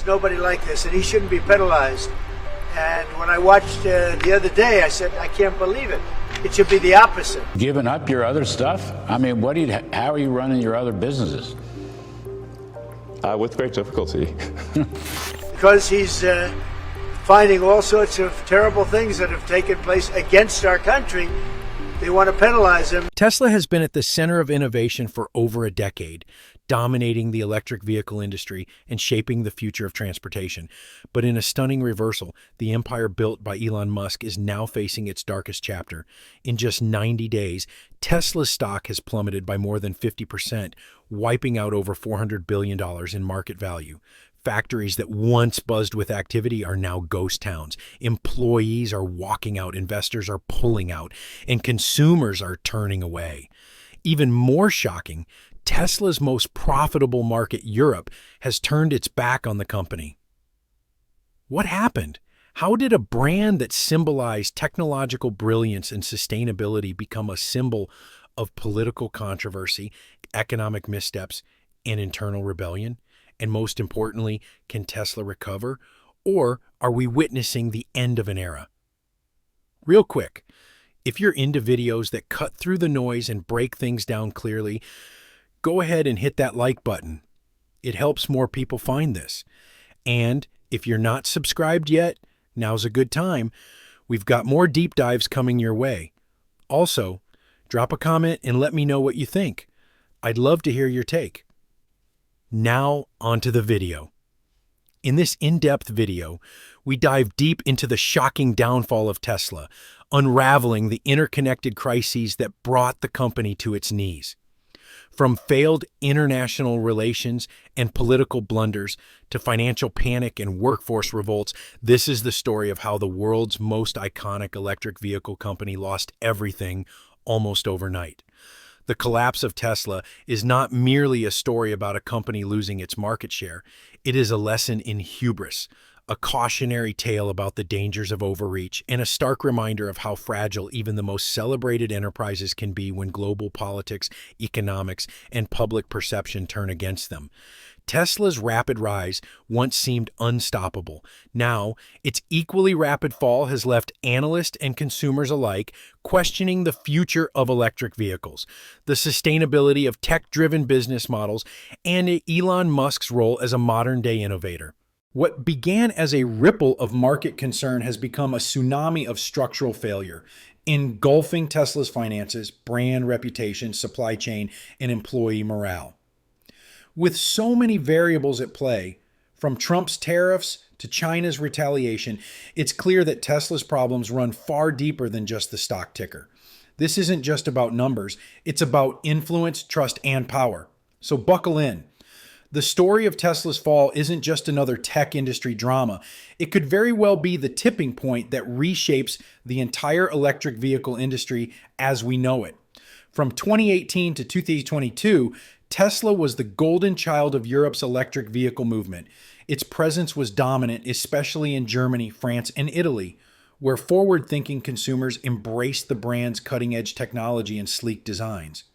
there's nobody like this, and he shouldn't be penalized. And when I watched the other day, I said, I can't believe it. It should be the opposite. Giving up your other stuff? I mean, how are you running your other businesses? With great difficulty. Because he's finding all sorts of terrible things that have taken place against our country. They want to penalize him. Tesla has been at the center of innovation for over a decade, dominating the electric vehicle industry and shaping the future of transportation. But in a stunning reversal, the empire built by Elon Musk is now facing its darkest chapter. In just 90 days, Tesla's stock has plummeted by more than 50%, wiping out over $400 billion in market value. Factories that once buzzed with activity are now ghost towns. Employees are walking out, investors are pulling out, and consumers are turning away. Even more shocking, Tesla's most profitable market, Europe, has turned its back on the company. What happened? How did a brand that symbolized technological brilliance and sustainability become a symbol of political controversy, economic missteps, and internal rebellion? And most importantly, can Tesla recover? Or are we witnessing the end of an era? Real quick, if you're into videos that cut through the noise and break things down clearly, go ahead and hit that like button. It helps more people find this. And if you're not subscribed yet, now's a good time. We've got more deep dives coming your way. Also, drop a comment and let me know what you think. I'd love to hear your take. Now, onto the video. In this in-depth video, we dive deep into the shocking downfall of Tesla, unraveling the interconnected crises that brought the company to its knees. From failed international relations and political blunders to financial panic and workforce revolts, this is the story of how the world's most iconic electric vehicle company lost everything almost overnight. The collapse of Tesla is not merely a story about a company losing its market share. It is a lesson in hubris, a cautionary tale about the dangers of overreach, and a stark reminder of how fragile even the most celebrated enterprises can be when global politics, economics, and public perception turn against them. Tesla's rapid rise once seemed unstoppable. Now, its equally rapid fall has left analysts and consumers alike questioning the future of electric vehicles, the sustainability of tech-driven business models, and Elon Musk's role as a modern-day innovator. What began as a ripple of market concern has become a tsunami of structural failure, engulfing Tesla's finances, brand reputation, supply chain, and employee morale. With so many variables at play, from Trump's tariffs to China's retaliation, it's clear that Tesla's problems run far deeper than just the stock ticker. This isn't just about numbers, it's about influence, trust, and power. So buckle in. The story of Tesla's fall isn't just another tech industry drama. It could very well be the tipping point that reshapes the entire electric vehicle industry as we know it. From 2018 to 2022, Tesla was the golden child of Europe's electric vehicle movement. Its presence was dominant, especially in Germany, France, and Italy, where forward-thinking consumers embraced the brand's cutting-edge technology and sleek designs.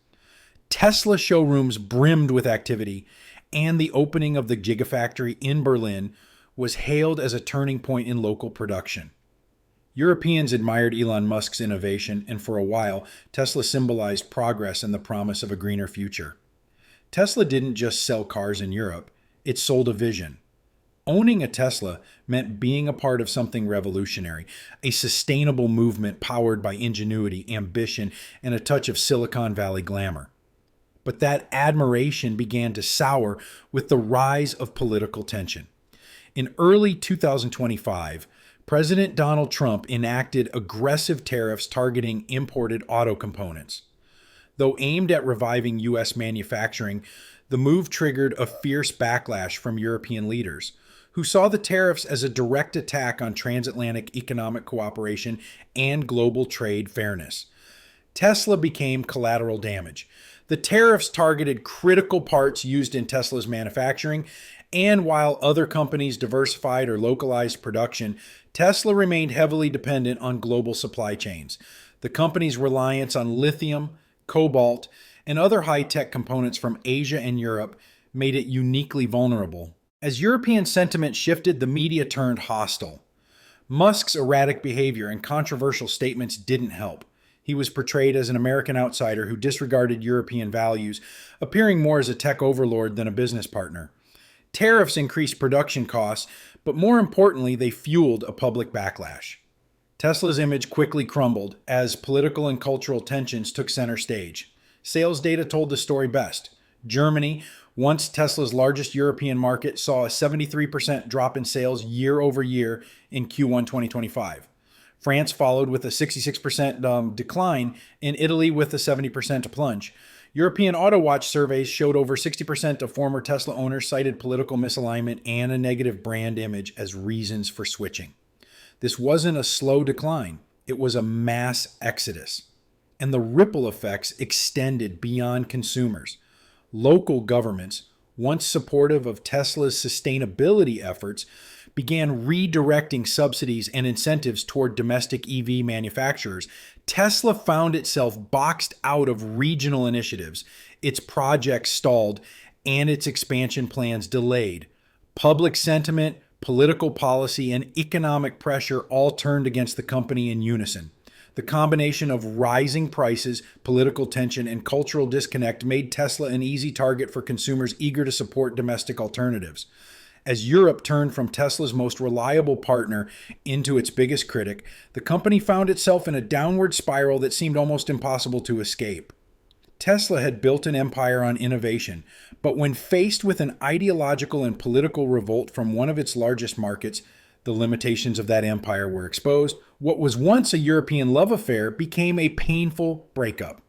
Tesla showrooms brimmed with activity, and the opening of the Gigafactory in Berlin was hailed as a turning point in local production. Europeans admired Elon Musk's innovation, and for a while, Tesla symbolized progress and the promise of a greener future. Tesla didn't just sell cars in Europe, it sold a vision. Owning a Tesla meant being a part of something revolutionary, a sustainable movement powered by ingenuity, ambition, and a touch of Silicon Valley glamour. But that admiration began to sour with the rise of political tension. In early 2025, President Donald Trump enacted aggressive tariffs targeting imported auto components. Though aimed at reviving U.S. manufacturing, the move triggered a fierce backlash from European leaders, who saw the tariffs as a direct attack on transatlantic economic cooperation and global trade fairness. Tesla became collateral damage. The tariffs targeted critical parts used in Tesla's manufacturing, and while other companies diversified or localized production, Tesla remained heavily dependent on global supply chains. The company's reliance on lithium, cobalt, and other high-tech components from Asia and Europe made it uniquely vulnerable. As European sentiment shifted, the media turned hostile. Musk's erratic behavior and controversial statements didn't help. He was portrayed as an American outsider who disregarded European values, appearing more as a tech overlord than a business partner. Tariffs increased production costs, but more importantly, they fueled a public backlash. Tesla's image quickly crumbled as political and cultural tensions took center stage. Sales data told the story best. Germany, once Tesla's largest European market, saw a 73% drop in sales year over year in Q1 2025. France followed with a 66% decline, and Italy with a 70% plunge. European Auto Watch surveys showed over 60% of former Tesla owners cited political misalignment and a negative brand image as reasons for switching. This wasn't a slow decline, it was a mass exodus. And the ripple effects extended beyond consumers. Local governments, once supportive of Tesla's sustainability efforts, began redirecting subsidies and incentives toward domestic EV manufacturers. Tesla found itself boxed out of regional initiatives, its projects stalled, and its expansion plans delayed. Public sentiment, political policy, and economic pressure all turned against the company in unison. The combination of rising prices, political tension, and cultural disconnect made Tesla an easy target for consumers eager to support domestic alternatives. As Europe turned from Tesla's most reliable partner into its biggest critic, the company found itself in a downward spiral that seemed almost impossible to escape. Tesla had built an empire on innovation, but when faced with an ideological and political revolt from one of its largest markets, the limitations of that empire were exposed. What was once a European love affair became a painful breakup,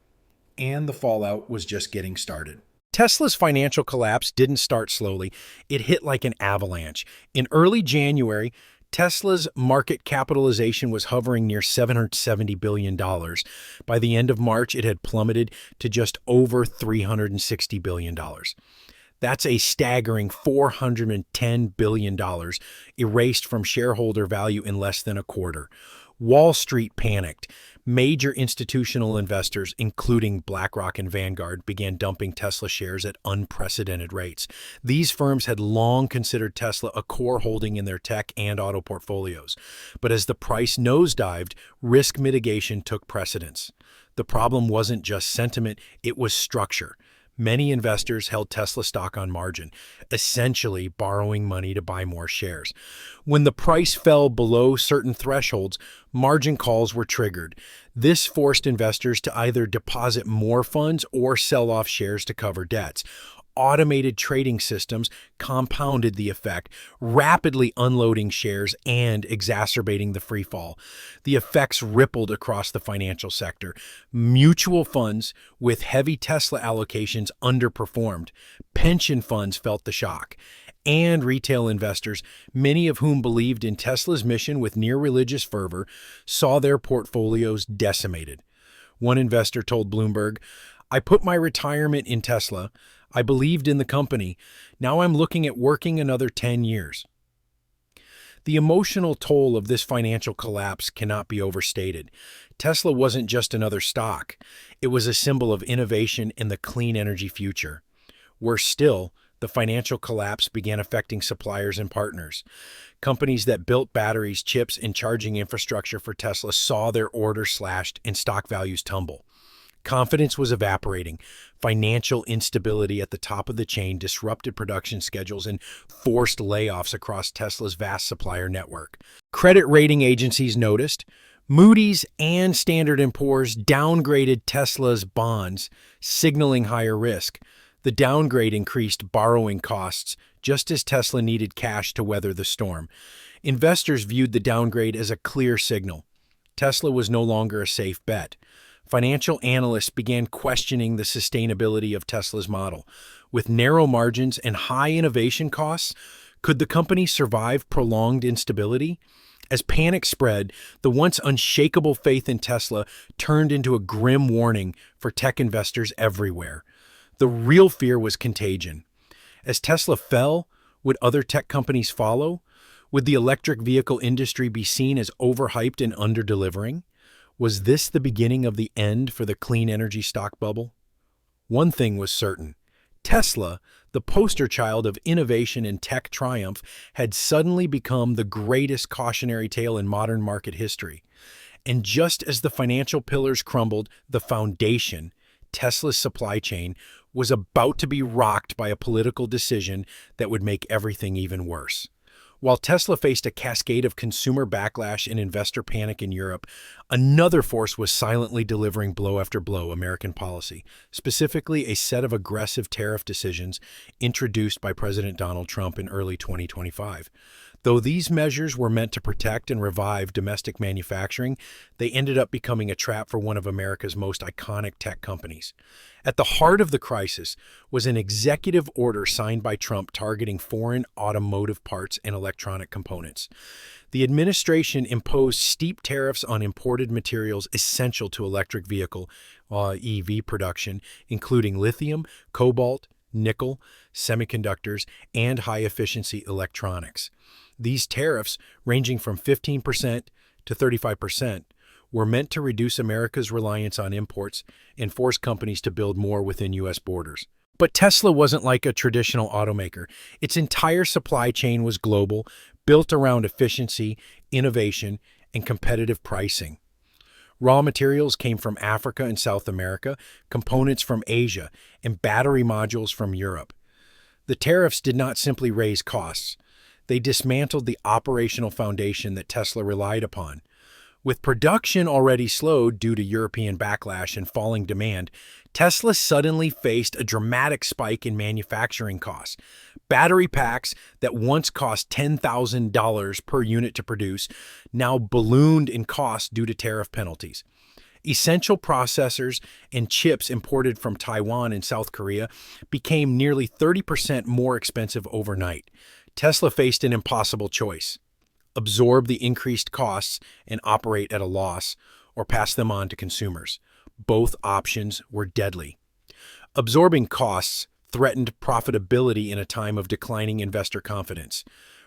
and the fallout was just getting started. Tesla's financial collapse didn't start slowly. It hit like an avalanche. In early January, Tesla's market capitalization was hovering near $770 billion. By the end of March, it had plummeted to just over $360 billion. That's a staggering $410 billion erased from shareholder value in less than a quarter. Wall Street panicked. Major institutional investors, including BlackRock and Vanguard, began dumping Tesla shares at unprecedented rates. These firms had long considered Tesla a core holding in their tech and auto portfolios. But as the price nosedived, risk mitigation took precedence. The problem wasn't just sentiment, it was structure. Many investors held Tesla stock on margin, essentially borrowing money to buy more shares. When the price fell below certain thresholds, margin calls were triggered. This forced investors to either deposit more funds or sell off shares to cover debts. Automated trading systems compounded the effect, rapidly unloading shares and exacerbating the free fall. The effects rippled across the financial sector. Mutual funds with heavy Tesla allocations underperformed. Pension funds felt the shock. And retail investors, many of whom believed in Tesla's mission with near religious fervor, saw their portfolios decimated. One investor told Bloomberg, "I put my retirement in Tesla. I believed in the company. Now I'm looking at working another 10 years. The emotional toll of this financial collapse cannot be overstated. Tesla wasn't just another stock. It was a symbol of innovation in the clean energy future. Worse still, the financial collapse began affecting suppliers and partners. Companies that built batteries, chips, and charging infrastructure for Tesla saw their orders slashed and stock values tumble. Confidence was evaporating. Financial instability at the top of the chain disrupted production schedules and forced layoffs across Tesla's vast supplier network. Credit rating agencies noticed. Moody's and Standard & Poor's downgraded Tesla's bonds, signaling higher risk. The downgrade increased borrowing costs, just as Tesla needed cash to weather the storm. Investors viewed the downgrade as a clear signal. Tesla was no longer a safe bet. Financial analysts began questioning the sustainability of Tesla's model. With narrow margins and high innovation costs, could the company survive prolonged instability? As panic spread, the once unshakable faith in Tesla turned into a grim warning for tech investors everywhere. The real fear was contagion. As Tesla fell, would other tech companies follow? Would the electric vehicle industry be seen as overhyped and under-delivering? Was this the beginning of the end for the clean energy stock bubble? One thing was certain. Tesla, the poster child of innovation and tech triumph, had suddenly become the greatest cautionary tale in modern market history. And just as the financial pillars crumbled, the foundation, Tesla's supply chain, was about to be rocked by a political decision that would make everything even worse. While Tesla faced a cascade of consumer backlash and investor panic in Europe, another force was silently delivering blow after blow: American policy, specifically a set of aggressive tariff decisions introduced by President Donald Trump in early 2025. Though these measures were meant to protect and revive domestic manufacturing, they ended up becoming a trap for one of America's most iconic tech companies. At the heart of the crisis was an executive order signed by Trump targeting foreign automotive parts and electronic components. The administration imposed steep tariffs on imported materials essential to electric vehicle EV production, including lithium, cobalt, nickel, semiconductors, and high-efficiency electronics. These tariffs, ranging from 15% to 35%, were meant to reduce America's reliance on imports and force companies to build more within U.S. borders. But Tesla wasn't like a traditional automaker. Its entire supply chain was global, built around efficiency, innovation, and competitive pricing. Raw materials came from Africa and South America, components from Asia, and battery modules from Europe. The tariffs did not simply raise costs. They dismantled the operational foundation that Tesla relied upon. With production already slowed due to European backlash and falling demand, Tesla suddenly faced a dramatic spike in manufacturing costs. Battery packs that once cost $10,000 per unit to produce now ballooned in cost due to tariff penalties. Essential processors and chips imported from Taiwan and South Korea became nearly 30% more expensive overnight. Tesla faced an impossible choice: absorb the increased costs and operate at a loss, or pass them on to consumers. Both options were deadly. Absorbing costs threatened profitability in a time of declining investor confidence.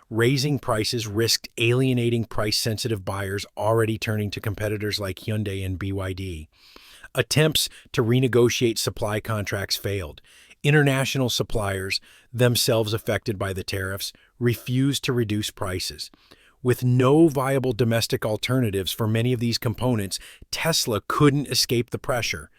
Raising prices risked alienating price-sensitive buyers already turning to competitors like Hyundai and BYD. Attempts to renegotiate supply contracts failed. International suppliers, themselves affected by the tariffs, refused to reduce prices. With no viable domestic alternatives for many of these components, Tesla couldn't escape the pressure.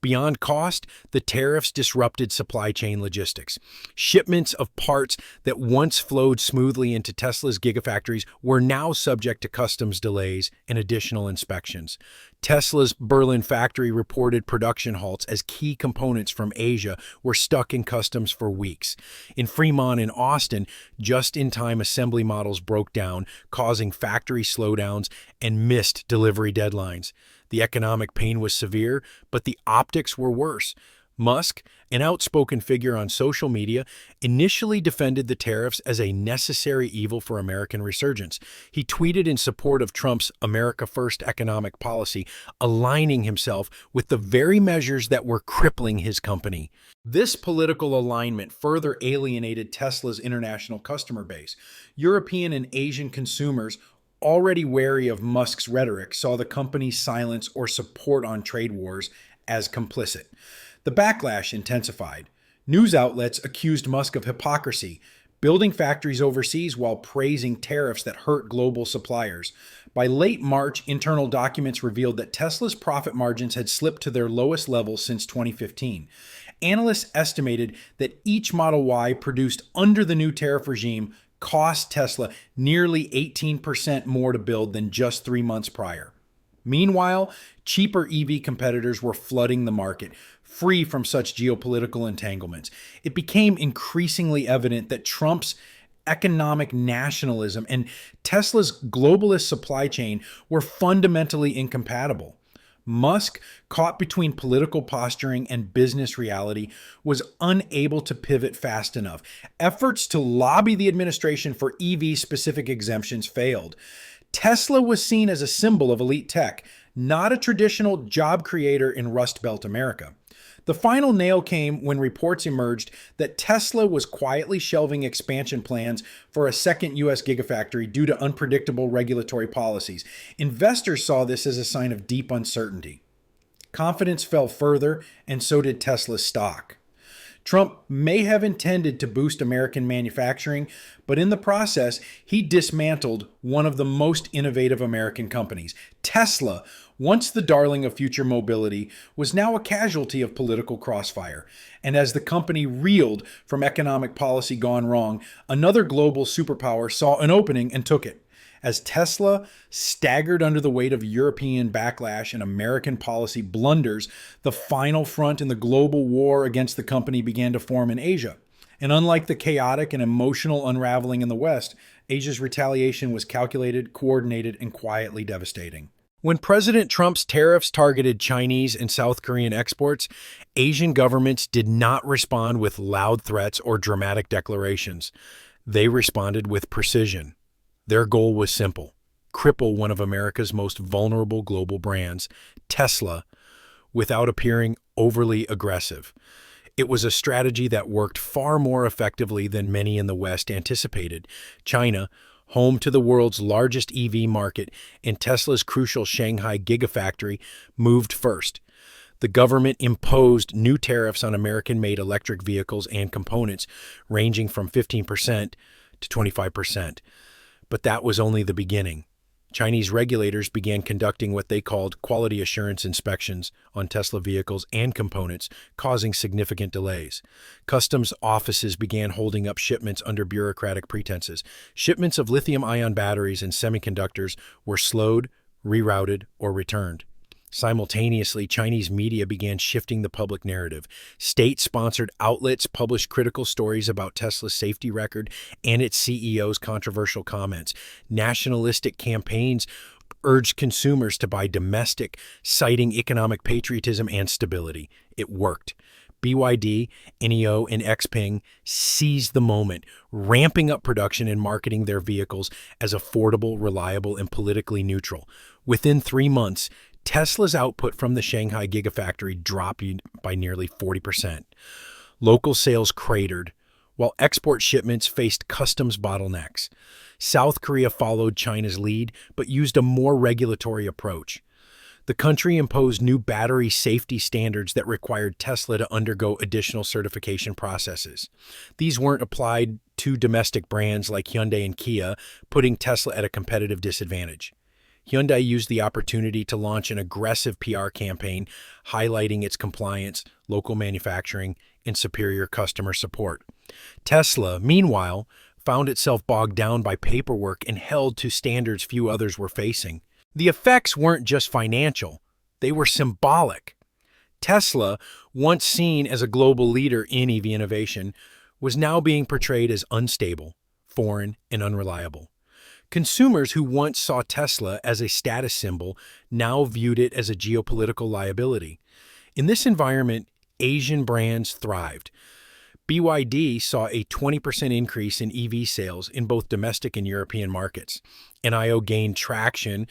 Beyond cost, the tariffs disrupted supply chain logistics. Shipments of parts that once flowed smoothly into Tesla's gigafactories were now subject to customs delays and additional inspections. Tesla's Berlin factory reported production halts as key components from Asia were stuck in customs for weeks. In Fremont and Austin, just-in-time assembly models broke down, causing factory slowdowns and missed delivery deadlines. The economic pain was severe, but the optics were worse. Musk, an outspoken figure on social media, initially defended the tariffs as a necessary evil for American resurgence. He tweeted in support of Trump's America First economic policy, aligning himself with the very measures that were crippling his company. This political alignment further alienated Tesla's international customer base. European and Asian consumers, already wary of Musk's rhetoric, saw the company's silence or support on trade wars as complicit. The backlash intensified. News outlets accused Musk of hypocrisy, building factories overseas while praising tariffs that hurt global suppliers. By late March, internal documents revealed that Tesla's profit margins had slipped to their lowest level since 2015. Analysts estimated that each Model Y produced under the new tariff regime cost Tesla nearly 18% more to build than just 3 months prior. Meanwhile, cheaper EV competitors were flooding the market, free from such geopolitical entanglements. It became increasingly evident that Trump's economic nationalism and Tesla's globalist supply chain were fundamentally incompatible. Musk, caught between political posturing and business reality, was unable to pivot fast enough. Efforts to lobby the administration for EV-specific exemptions failed. Tesla was seen as a symbol of elite tech, not a traditional job creator in Rust Belt America. The final nail came when reports emerged that Tesla was quietly shelving expansion plans for a second U.S. gigafactory due to unpredictable regulatory policies. Investors saw this as a sign of deep uncertainty. Confidence fell further, and so did Tesla's stock. Trump may have intended to boost American manufacturing, but in the process, he dismantled one of the most innovative American companies. Tesla, once the darling of future mobility, was now a casualty of political crossfire. And as the company reeled from economic policy gone wrong, another global superpower saw an opening and took it. As Tesla staggered under the weight of European backlash and American policy blunders, the final front in the global war against the company began to form in Asia. And unlike the chaotic and emotional unraveling in the West, Asia's retaliation was calculated, coordinated, and quietly devastating. When President Trump's tariffs targeted Chinese and South Korean exports, Asian governments did not respond with loud threats or dramatic declarations. They responded with precision. Their goal was simple: cripple one of America's most vulnerable global brands, Tesla, without appearing overly aggressive. It was a strategy that worked far more effectively than many in the West anticipated. China, home to the world's largest EV market and Tesla's crucial Shanghai Gigafactory, moved first. The government imposed new tariffs on American-made electric vehicles and components, ranging from 15% to 25%. But that was only the beginning. Chinese regulators began conducting what they called quality assurance inspections on Tesla vehicles and components, causing significant delays. Customs offices began holding up shipments under bureaucratic pretenses. Shipments of lithium-ion batteries and semiconductors were slowed, rerouted, or returned. Simultaneously, Chinese media began shifting the public narrative. State-sponsored outlets published critical stories about Tesla's safety record and its CEO's controversial comments. Nationalistic campaigns urged consumers to buy domestic, citing economic patriotism and stability. It worked. BYD, NEO, and Xpeng seized the moment, ramping up production and marketing their vehicles as affordable, reliable, and politically neutral. Within 3 months, Tesla's output from the Shanghai Gigafactory dropped by nearly 40%. Local sales cratered, while export shipments faced customs bottlenecks. South Korea followed China's lead, but used a more regulatory approach. The country imposed new battery safety standards that required Tesla to undergo additional certification processes. These weren't applied to domestic brands like Hyundai and Kia, putting Tesla at a competitive disadvantage. Hyundai used the opportunity to launch an aggressive PR campaign highlighting its compliance, local manufacturing, and superior customer support. Tesla, meanwhile, found itself bogged down by paperwork and held to standards few others were facing. The effects weren't just financial, they were symbolic. Tesla, once seen as a global leader in EV innovation, was now being portrayed as unstable, foreign, and unreliable. Consumers who once saw Tesla as a status symbol now viewed it as a geopolitical liability. In this environment, Asian brands thrived. BYD saw a 20% increase in EV sales in both domestic and European markets. NIO gained traction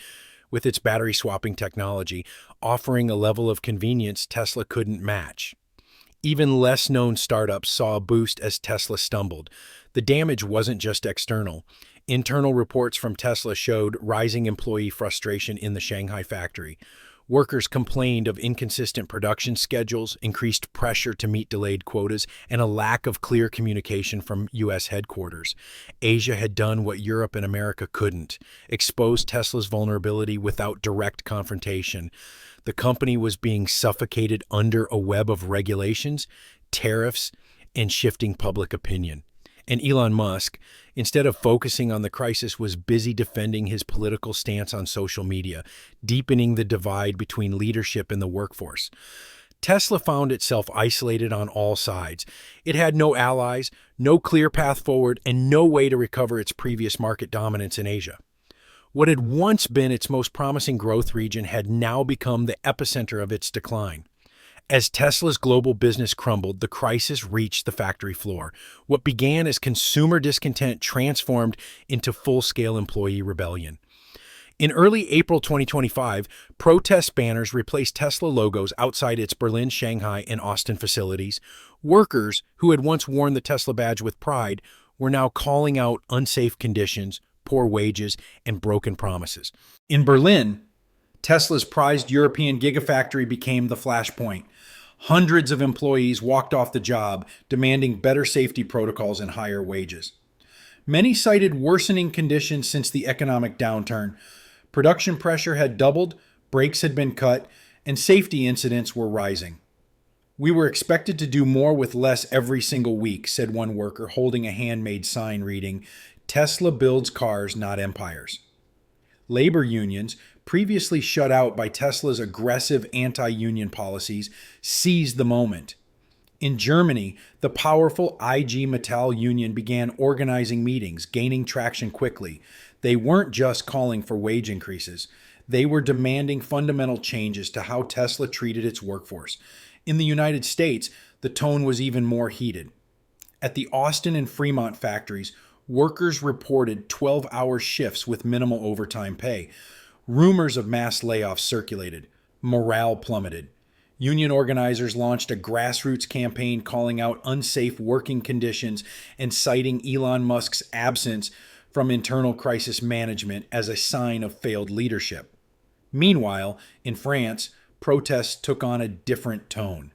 with its battery swapping technology, offering a level of convenience Tesla couldn't match. Even less known startups saw a boost as Tesla stumbled. The damage wasn't just external. Internal reports from Tesla showed rising employee frustration in the Shanghai factory. Workers complained of inconsistent production schedules, increased pressure to meet delayed quotas, and a lack of clear communication from U.S. headquarters. Asia had done what Europe and America couldn't: expose Tesla's vulnerability without direct confrontation. The company was being suffocated under a web of regulations, tariffs, and shifting public opinion. And Elon Musk, instead of focusing on the crisis, was busy defending his political stance on social media, deepening the divide between leadership and the workforce. Tesla found itself isolated on all sides. It had no allies, no clear path forward, and no way to recover its previous market dominance in Asia. What had once been its most promising growth region had now become the epicenter of its decline. As Tesla's global business crumbled, the crisis reached the factory floor. What began as consumer discontent transformed into full-scale employee rebellion. In early April 2025, protest banners replaced Tesla logos outside its Berlin, Shanghai, and Austin facilities. Workers who had once worn the Tesla badge with pride were now calling out unsafe conditions, poor wages, and broken promises. In Berlin, Tesla's prized European Gigafactory became the flashpoint. Hundreds of employees walked off the job, demanding better safety protocols and higher wages. Many cited worsening conditions since the economic downturn. Production pressure had doubled, brakes had been cut, and safety incidents were rising. "We were expected to do more with less every single week," said one worker holding a handmade sign reading, "Tesla builds cars, not empires." Labor unions, previously shut out by Tesla's aggressive anti-union policies, seized the moment. In Germany, the powerful IG Metall union began organizing meetings, gaining traction quickly. They weren't just calling for wage increases. They were demanding fundamental changes to how Tesla treated its workforce. In the United States, the tone was even more heated. At the Austin and Fremont factories, workers reported 12-hour shifts with minimal overtime pay. Rumors of mass layoffs circulated. Morale plummeted. Union organizers launched a grassroots campaign calling out unsafe working conditions and citing Elon Musk's absence from internal crisis management as a sign of failed leadership. Meanwhile, in France, protests took on a different tone.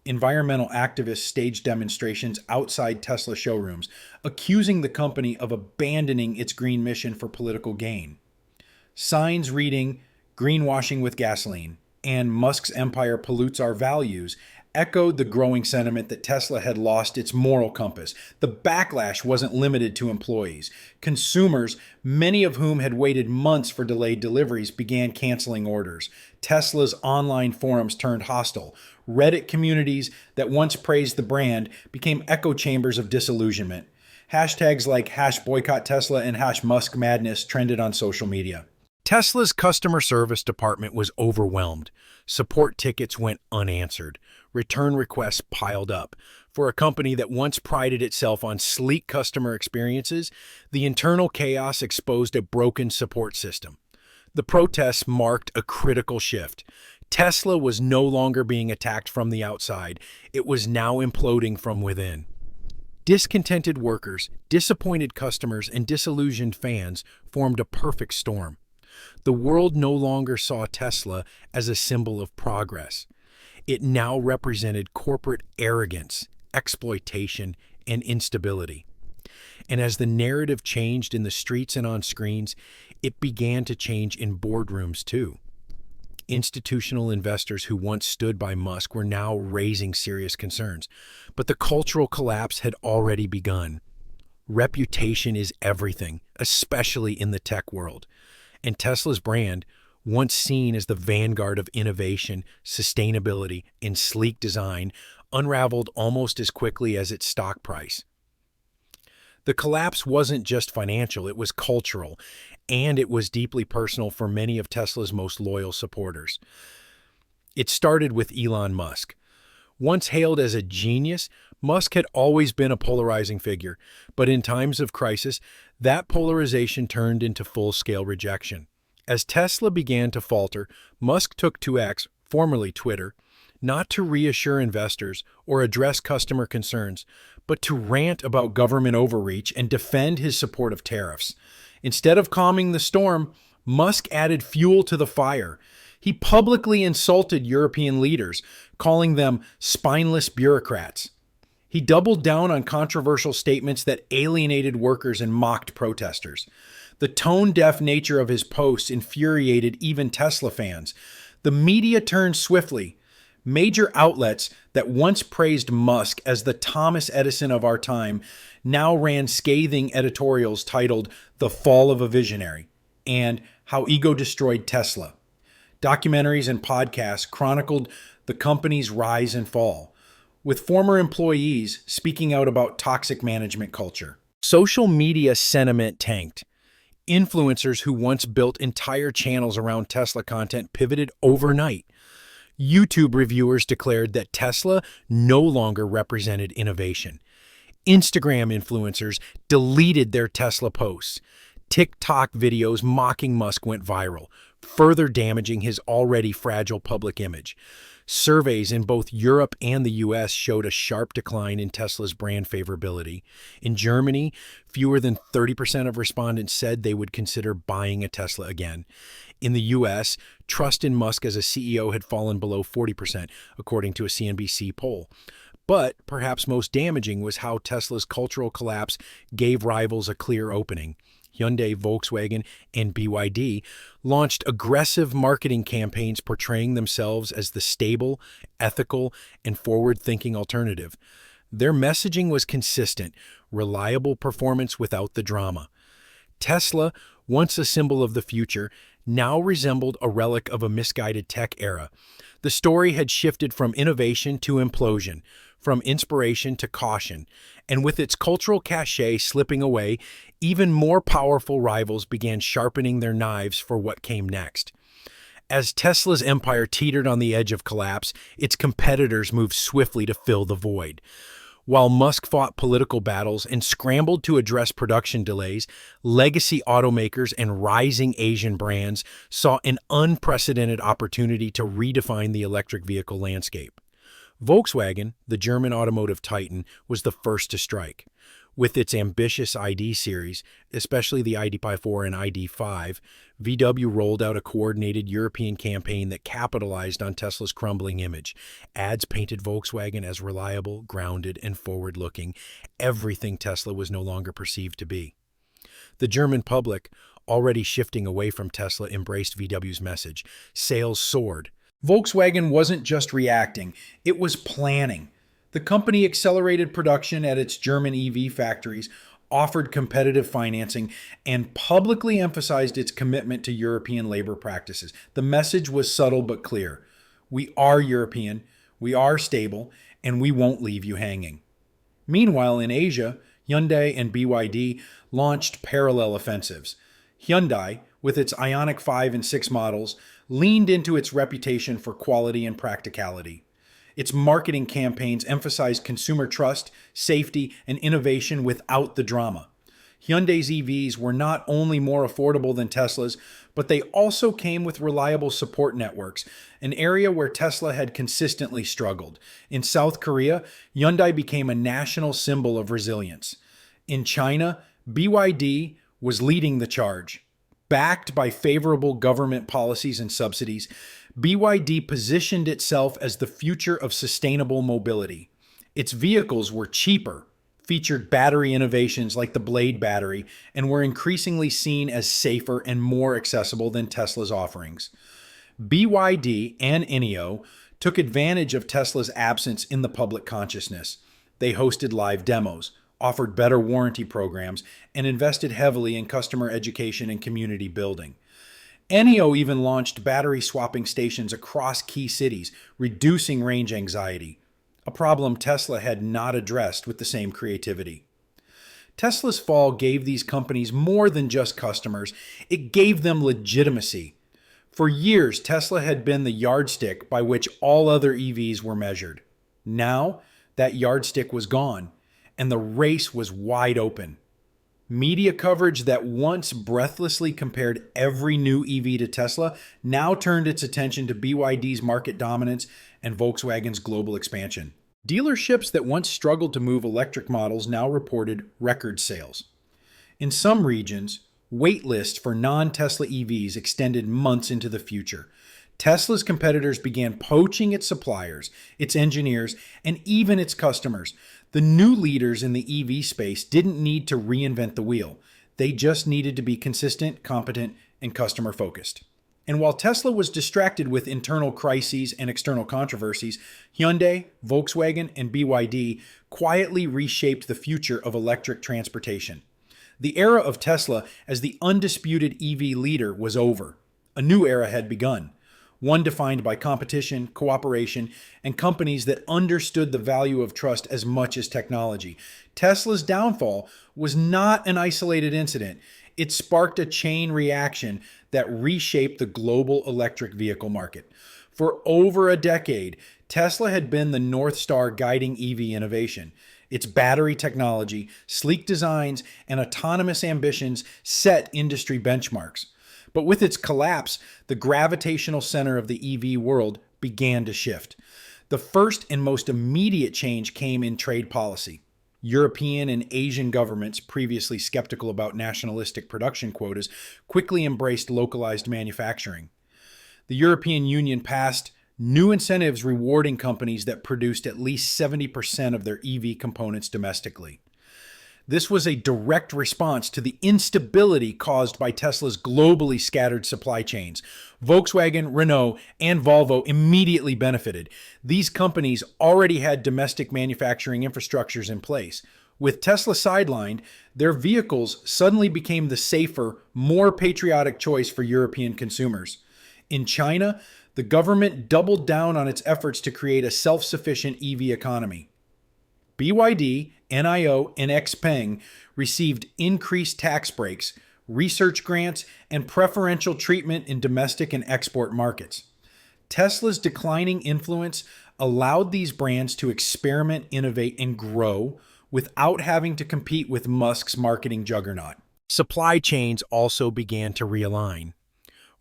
Environmental activists staged demonstrations outside Tesla showrooms, accusing the company of abandoning its green mission for political gain. Signs reading, "Greenwashing with gasoline," and "Musk's empire pollutes our values," echoed the growing sentiment that Tesla had lost its moral compass. The backlash wasn't limited to employees. Consumers, many of whom had waited months for delayed deliveries, began canceling orders. Tesla's online forums turned hostile. Reddit communities that once praised the brand became echo chambers of disillusionment. Hashtags like #BoycottTesla and #MuskMadness trended on social media. Tesla's customer service department was overwhelmed. Support tickets went unanswered. Return requests piled up. For a company that once prided itself on sleek customer experiences, the internal chaos exposed a broken support system. The protests marked a critical shift. Tesla was no longer being attacked from the outside. It was now imploding from within. Discontented workers, disappointed customers, and disillusioned fans formed a perfect storm. The world no longer saw Tesla as a symbol of progress. It now represented corporate arrogance, exploitation, and instability. And as the narrative changed in the streets and on screens, it began to change in boardrooms too. Institutional investors who once stood by Musk were now raising serious concerns. But the cultural collapse had already begun. Reputation is everything, especially in the tech world. And Tesla's brand, once seen as the vanguard of innovation, sustainability, and sleek design, unraveled almost as quickly as its stock price. The collapse wasn't just financial, it was cultural, and it was deeply personal for many of Tesla's most loyal supporters. It started with Elon Musk. Once hailed as a genius, Musk had always been a polarizing figure, but in times of crisis, that polarization turned into full-scale rejection. As Tesla began to falter, Musk took to X, formerly Twitter, not to reassure investors or address customer concerns, but to rant about government overreach and defend his support of tariffs. Instead of calming the storm, Musk added fuel to the fire. He publicly insulted European leaders, calling them spineless bureaucrats. He doubled down on controversial statements that alienated workers and mocked protesters. The tone-deaf nature of his posts infuriated even Tesla fans. The media turned swiftly. Major outlets that once praised Musk as the Thomas Edison of our time now ran scathing editorials titled "The Fall of a Visionary" and "How Ego Destroyed Tesla." Documentaries and podcasts chronicled the company's rise and fall, with former employees speaking out about toxic management culture. Social media sentiment tanked. Influencers who once built entire channels around Tesla content pivoted overnight. YouTube reviewers declared that Tesla no longer represented innovation. Instagram influencers deleted their Tesla posts. TikTok videos mocking Musk went viral, further damaging his already fragile public image. Surveys in both Europe and the US showed a sharp decline in Tesla's brand favorability. In Germany, fewer than 30% of respondents said they would consider buying a Tesla again. In the US, trust in Musk as a CEO had fallen below 40%, according to a CNBC poll. But perhaps most damaging was how Tesla's cultural collapse gave rivals a clear opening. Hyundai, Volkswagen, and BYD launched aggressive marketing campaigns portraying themselves as the stable, ethical, and forward-thinking alternative. Their messaging was consistent, reliable performance without the drama. Tesla, once a symbol of the future, now resembled a relic of a misguided tech era. The story had shifted from innovation to implosion, from inspiration to caution, and with its cultural cachet slipping away, even more powerful rivals began sharpening their knives for what came next. As Tesla's empire teetered on the edge of collapse, its competitors moved swiftly to fill the void. While Musk fought political battles and scrambled to address production delays, legacy automakers and rising Asian brands saw an unprecedented opportunity to redefine the electric vehicle landscape. Volkswagen, the German automotive titan, was the first to strike. With its ambitious ID series, especially the ID.4 and ID.5, VW rolled out a coordinated European campaign that capitalized on Tesla's crumbling image. Ads painted Volkswagen as reliable, grounded, and forward-looking, everything Tesla was no longer perceived to be. The German public, already shifting away from Tesla, embraced VW's message. Sales soared. Volkswagen wasn't just reacting, it was planning. The company accelerated production at its German EV factories, offered competitive financing, and publicly emphasized its commitment to European labor practices. The message was subtle but clear. We are European, we are stable, and we won't leave you hanging. Meanwhile, in Asia, Hyundai and BYD launched parallel offensives. Hyundai, with its Ioniq 5 and 6 models, leaned into its reputation for quality and practicality. Its marketing campaigns emphasized consumer trust, safety, and innovation without the drama. Hyundai's EVs were not only more affordable than Tesla's, but they also came with reliable support networks, an area where Tesla had consistently struggled. In South Korea, Hyundai became a national symbol of resilience. In China, BYD was leading the charge. Backed by favorable government policies and subsidies, BYD positioned itself as the future of sustainable mobility. Its vehicles were cheaper, featured battery innovations like the Blade battery, and were increasingly seen as safer and more accessible than Tesla's offerings. BYD and NIO took advantage of Tesla's absence in the public consciousness. They hosted live demos, offered better warranty programs, and invested heavily in customer education and community building. NIO even launched battery swapping stations across key cities, reducing range anxiety, a problem Tesla had not addressed with the same creativity. Tesla's fall gave these companies more than just customers, it gave them legitimacy. For years, Tesla had been the yardstick by which all other EVs were measured. Now, that yardstick was gone, and the race was wide open. Media coverage that once breathlessly compared every new EV to Tesla now turned its attention to BYD's market dominance and Volkswagen's global expansion. Dealerships that once struggled to move electric models now reported record sales. In some regions, wait lists for non-Tesla EVs extended months into the future. Tesla's competitors began poaching its suppliers, its engineers, and even its customers. The new leaders in the EV space didn't need to reinvent the wheel. They just needed to be consistent, competent, and customer-focused. And while Tesla was distracted with internal crises and external controversies, Hyundai, Volkswagen, and BYD quietly reshaped the future of electric transportation. The era of Tesla as the undisputed EV leader was over. A new era had begun. One defined by competition, cooperation, and companies that understood the value of trust as much as technology. Tesla's downfall was not an isolated incident. It sparked a chain reaction that reshaped the global electric vehicle market. For over a decade, Tesla had been the North Star guiding EV innovation. Its battery technology, sleek designs, and autonomous ambitions set industry benchmarks. But with its collapse, the gravitational center of the EV world began to shift. The first and most immediate change came in trade policy. European and Asian governments, previously skeptical about nationalistic production quotas, quickly embraced localized manufacturing. The European Union passed new incentives rewarding companies that produced at least 70% of their EV components domestically. This was a direct response to the instability caused by Tesla's globally scattered supply chains. Volkswagen, Renault, and Volvo immediately benefited. These companies already had domestic manufacturing infrastructures in place. With Tesla sidelined, their vehicles suddenly became the safer, more patriotic choice for European consumers. In China, the government doubled down on its efforts to create a self-sufficient EV economy. BYD, NIO, and XPeng received increased tax breaks, research grants, and preferential treatment in domestic and export markets. Tesla's declining influence allowed these brands to experiment, innovate, and grow without having to compete with Musk's marketing juggernaut. Supply chains also began to realign.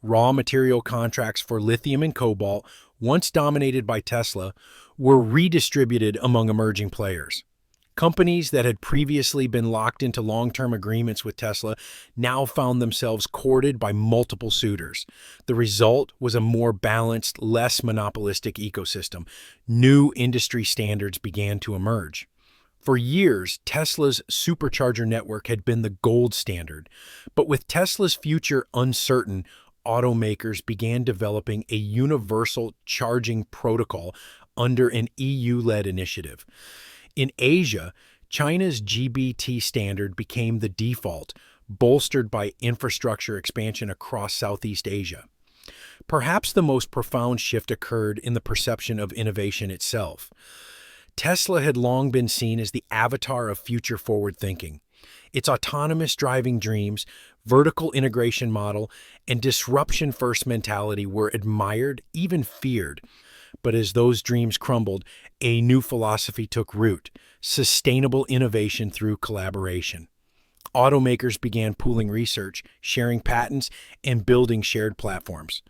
Raw material contracts for lithium and cobalt, once dominated by Tesla, were redistributed among emerging players. Companies that had previously been locked into long-term agreements with Tesla now found themselves courted by multiple suitors. The result was a more balanced, less monopolistic ecosystem. New industry standards began to emerge. For years, Tesla's supercharger network had been the gold standard, but with Tesla's future uncertain, automakers began developing a universal charging protocol under an EU-led initiative. In Asia, China's GBT standard became the default, bolstered by infrastructure expansion across Southeast Asia. Perhaps the most profound shift occurred in the perception of innovation itself. Tesla had long been seen as the avatar of future forward thinking. Its autonomous driving dreams, vertical integration model, and disruption-first mentality were admired, even feared. But as those dreams crumbled, a new philosophy took root: sustainable innovation through collaboration. Automakers began pooling research, sharing patents, and building shared platforms.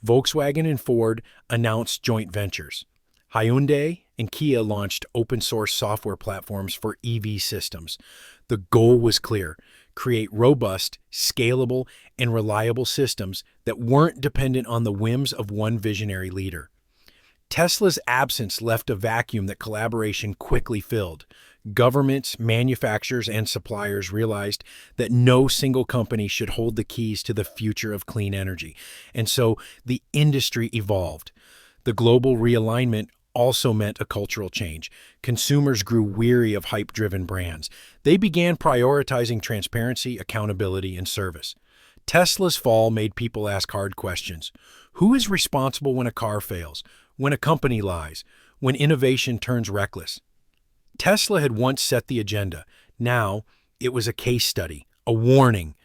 Volkswagen and Ford announced joint ventures. Hyundai and Kia launched open-source software platforms for EV systems. The goal was clear: create robust, scalable, and reliable systems that weren't dependent on the whims of one visionary leader. Tesla's absence left a vacuum that collaboration quickly filled. Governments, manufacturers, and suppliers realized that no single company should hold the keys to the future of clean energy, and so the industry evolved. The global realignment also meant a cultural change. Consumers grew weary of hype-driven brands. They began prioritizing transparency, accountability, and service. Tesla's fall made people ask hard questions. Who is responsible when a car fails? When a company lies? When innovation turns reckless? Tesla had once set the agenda. Now, it was a case study, a warning.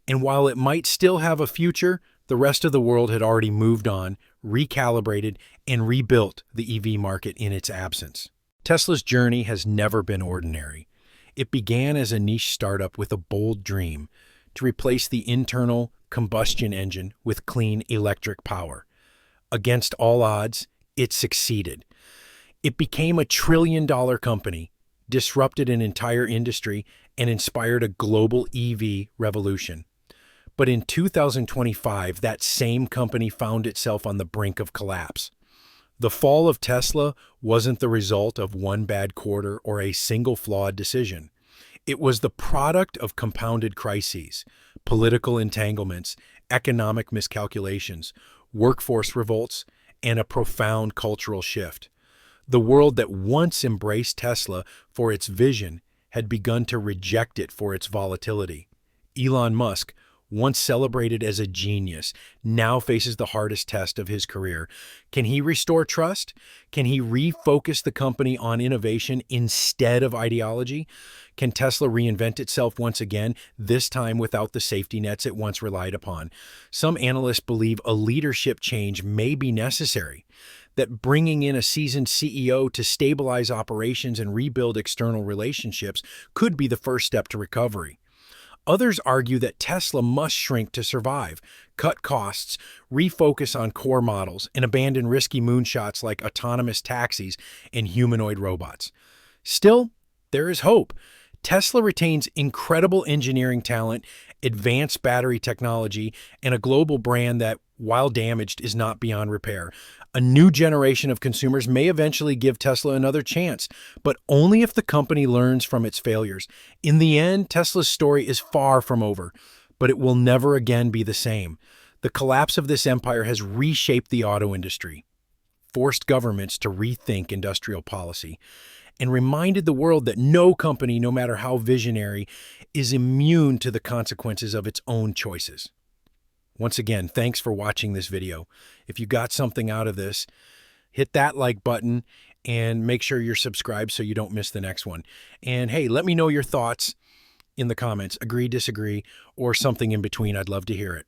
And while it might still have a future, the rest of the world had already moved on, recalibrated, and rebuilt the EV market in its absence. Tesla's journey has never been ordinary. It began as a niche startup with a bold dream to replace the internal combustion engine with clean electric power. Against all odds, it succeeded. It became a trillion-dollar company, disrupted an entire industry, and inspired a global EV revolution. But in 2025, that same company found itself on the brink of collapse. The fall of Tesla wasn't the result of one bad quarter or a single flawed decision. It was the product of compounded crises, political entanglements, economic miscalculations, workforce revolts, and a profound cultural shift. The world that once embraced Tesla for its vision had begun to reject it for its volatility. Elon Musk, once celebrated as a genius, now faces the hardest test of his career. Can he restore trust? Can he refocus the company on innovation instead of ideology? Can Tesla reinvent itself once again, this time without the safety nets it once relied upon? Some analysts believe a leadership change may be necessary, that bringing in a seasoned CEO to stabilize operations and rebuild external relationships could be the first step to recovery. Others argue that Tesla must shrink to survive, cut costs, refocus on core models, and abandon risky moonshots like autonomous taxis and humanoid robots. Still, there is hope. Tesla retains incredible engineering talent, advanced battery technology, and a global brand that, while damaged, is not beyond repair. A new generation of consumers may eventually give Tesla another chance, but only if the company learns from its failures. In the end, Tesla's story is far from over, but it will never again be the same. The collapse of this empire has reshaped the auto industry, forced governments to rethink industrial policy, and reminded the world that no company, no matter how visionary, is immune to the consequences of its own choices. Once again, thanks for watching this video. If you got something out of this, hit that like button and make sure you're subscribed so you don't miss the next one. And hey, let me know your thoughts in the comments. Agree, disagree, or something in between. I'd love to hear it.